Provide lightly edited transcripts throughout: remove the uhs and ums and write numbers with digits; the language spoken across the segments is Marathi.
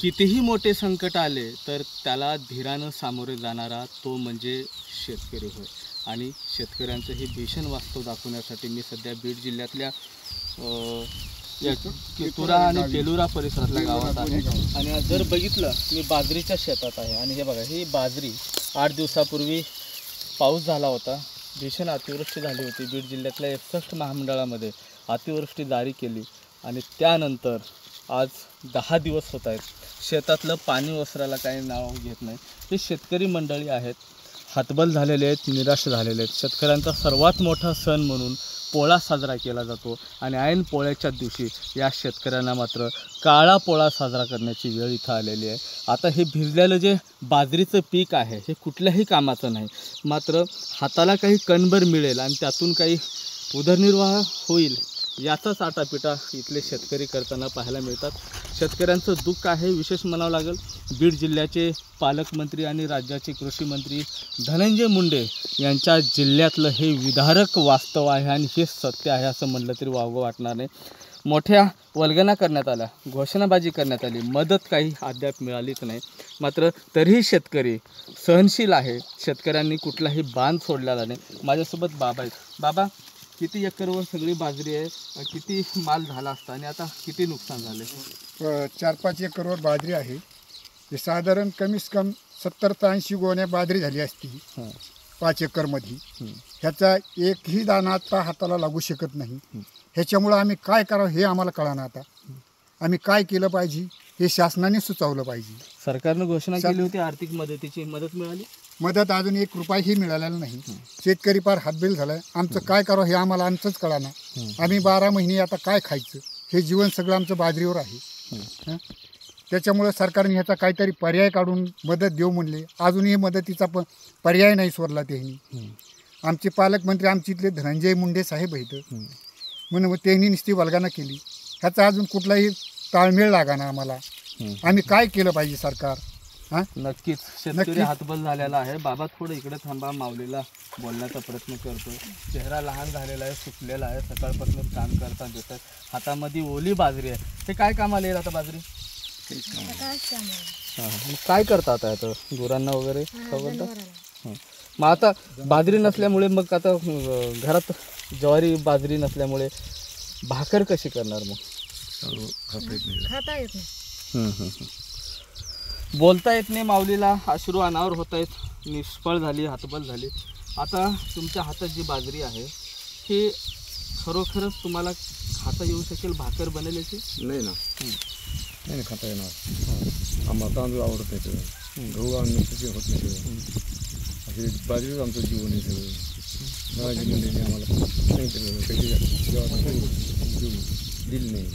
कितीही मोठे संकट आले तर त्याला धीरानं सामोरे जाणारा तो म्हणजे शेतकरी होय. आणि शेतकऱ्यांचं हे भीषण वास्तव दाखवण्यासाठी मी सध्या बीड जिल्ह्यातल्या कितुरा आणि पेलुरा परिसरातल्या गावात आहे. आणि जर बघितलं मी बाजरीच्या शेतात आहे आणि हे बघा ही बाजरी 8 दिवसापूर्वी पाऊस झाला होता, भीषण अतिवृष्टी झाली होती. बीड जिल्ह्यातल्या 61 महामंडळामध्ये अतिवृष्टी जारी केली आणि त्यानंतर आज 10 दिवस होत आहेत. शेतातलं पाणी ओसरायला काही नाव घेत नाही. हे शेतकरी मंडळी आहेत, हतबल झालेले आहेत, निराश झालेले आहेत. शेतकऱ्यांचा सर्वात मोठा सण म्हणून पोळा साजरा केला जातो आणि ऐन पोळ्याच्या दिवशी या शेतकऱ्यांना मात्र काळा पोळा साजरा करण्याची वेळ इथं आलेली आहे. आता हे भिजलेलं जे बाजरीचं पीक आहे हे कुठल्याही कामाचं नाही, मात्र हाताला काही कणभर मिळेल आणि त्यातून काही उदरनिर्वाह होईल याचाच आटापिटा इथले शेतकरी करताना पाहायला मिळतात. शेतकऱ्यांचं दुःख आहे. विशेष म्हणावं लागेल बीड जिल्ह्याचे पालकमंत्री आणि राज्याचे कृषी मंत्री धनंजय मुंडे यांच्या जिल्ह्यातलं हे विदारक वास्तव आहे आणि हे सत्य आहे असं म्हटलं तरी वावगं वाटणार नाही. मोठ्या वल्गना करण्यात आल्या, घोषणाबाजी करण्यात आली, मदत काही अद्याप मिळालीच नाही. मात्र तरीही शेतकरी सहनशील आहे. शेतकऱ्यांनी कुठलाही बांध सोडलेला नाही. माझ्यासोबत बाबा आहेत. बाबा, किती एकरवर सगळी बाजरी आहे, किती माल झाला असता आणि आता किती नुकसान झाले? 4-5 एकरवर बाजरी आहे. हे साधारण कमीत कमी 70 ते 80 गोण्या बाजरी झाली असती 5 एकरमध्ये. ह्याचा एकही दाणा आता हाताला लागू शकत नाही. ह्याच्यामुळं आम्ही काय करावं हे आम्हाला कळणार. आता आम्ही काय केलं पाहिजे हे शासनाने सुचवलं पाहिजे. सरकारनं घोषणा केली होती आर्थिक मदतीची, मदत मिळाली? मदत अजून 1 रुपयाही मिळालेला नाही. शेतकरी फार हातबिल झालं. आमचं काय करावं हे आम्हाला आमचंच कळणार. आम्ही 12 महिने आता काय खायचं, हे जीवन सगळं आमचं बाजरीवर आहे. त्याच्यामुळं सरकारने ह्याचा काहीतरी पर्याय काढून मदत देऊ म्हणले. अजूनही मदतीचा पर्याय नाही सोडला त्यांनी. आमचे पालकमंत्री आमचे इथले धनंजय मुंडे साहेब आहेत, म्हणून त्यांनी नुसती वल्गना केली. ह्याचा अजून कुठलाही ताळमेळ लागाना आम्हाला. आम्ही काय केलं पाहिजे सरकार? नक्कीच शेतकरी हातबल झालेला आहे. बाबा थोडं इकडे थांबा, माऊलीला बोलण्याचा प्रयत्न करतो. चेहरा लहान झालेला आहे, सुकलेला आहे, सकाळपासून काम करता देतात. हातामध्ये ओली बाजरी आहे. ते काय कामाला येईल आता बाजरी? काय करतात आता गुरांना वगैरे खवळतात? मग आता बाजरी नसल्यामुळे मग आता घरात ज्वारी बाजरी नसल्यामुळे भाकर कशी करणार? मग खाता येत नाही, बोलता येत नाही. माऊलीला अश्रू अनावर होत आहेत. निष्फळ झाली, हातबल झाली. आता तुमच्या हातात जी बाजरी आहे ही खरोखरच तुम्हाला खाता येऊ शकेल? भाकर बनेल याची? नाही ना, नाही खाता येणार. आम्हाला तांदूळ आवडत नाही, गहू आणण्याची होत नाही. असे बाजरीच आमचं जीवन आहे सगळं. मराठी मंडळीने आम्हाला सांगितलं दिली नाही.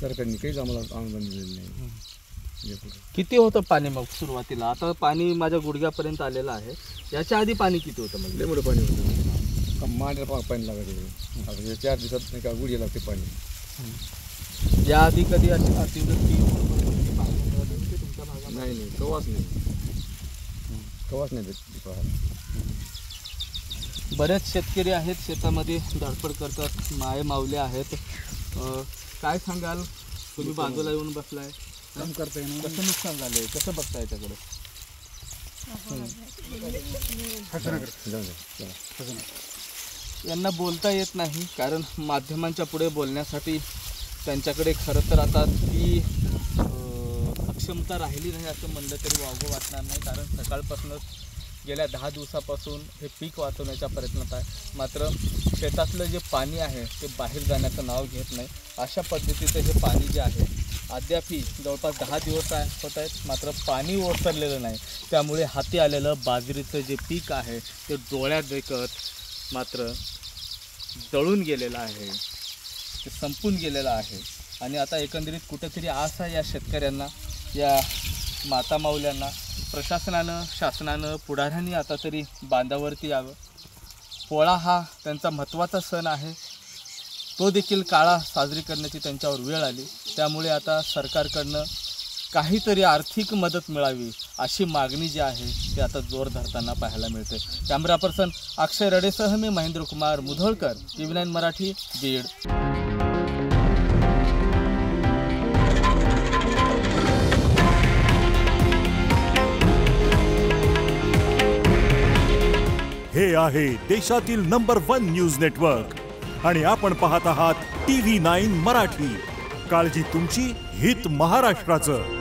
सरकारने काहीच आम्हाला अनुदान दिलेलं नाही. किती होतं पाणी मग सुरुवातीला? आता पाणी माझ्या गुडघ्यापर्यंत आलेलं आहे. याच्या आधी पाणी किती होतं? मग लय मोठं पाणी होतं. मांड्याला पाणी लागायचं. आता 4 दिवसात नाही का गुडघ्या लागते पाणी. या आधी कधी अशी अतिवृष्टी तुमच्या भागात? नाही, कवाच नाही, कवाच नाही. बरेच शेतकरी आहेत, शेतामध्ये धडपड करतात, माय माऊले आहेत. काय सांगाल? तुम्ही बाजूला येऊन बसलाय, काम करता येणार. कसं नुकसान झालंय, कसं बघताय त्याकडे? यांना बोलता येत नाही कारण माध्यमांच्या पुढे बोलण्यासाठी त्यांच्याकडे खरं तर आता ती अक्षमता राहिली नाही असं म्हणलं तरी वावगं वाटणार नाही. कारण सकाळपासूनच गेल्या 10 दिवसापासून हे पीक वाचवण्याच्या प्रयत्नात आहे. मात्र शेतातलं जे पाणी आहे ते बाहेर जाण्याचं नाव घेत नाही. अशा पद्धतीचं हे पाणी जे आहे अद्यापही जवळपास 10 दिवस होत आहेत, मात्र पाणी ओसरलेलं नाही. त्यामुळे हाती आलेलं बाजरीचं जे पीक आहे ते डोळ्यात देखत मात्र जळून गेलेलं आहे, ते संपून गेलेलं आहे. आणि आता एकंदरीत कुठेतरी आस आहे या शेतकऱ्यांना, या माता माऊल्यांना. प्रशासनानं, शासनानं, पुढाऱ्यांनी आता तरी बांधावरती यावं. पोळा हा त्यांचा महत्त्वाचा सण आहे, तो देखील काळा साजरी करण्याची त्यांच्यावर वेळ आली. त्यामुळे आता सरकारकडनं काहीतरी आर्थिक मदत मिळावी अशी मागणी जी आहे ती आता जोर धरताना पाहायला मिळते. कॅमेरा पर्सन अक्षय रडेसह मी महेंद्र कुमार मुधोळकर, TV9 मराठी, बीड. आहे देशातील नंबर 1 न्यूज नेटवर्क आणि आपण पाहत आहात TV9 मराठी. काळजी तुमची, हित महाराष्ट्राचं.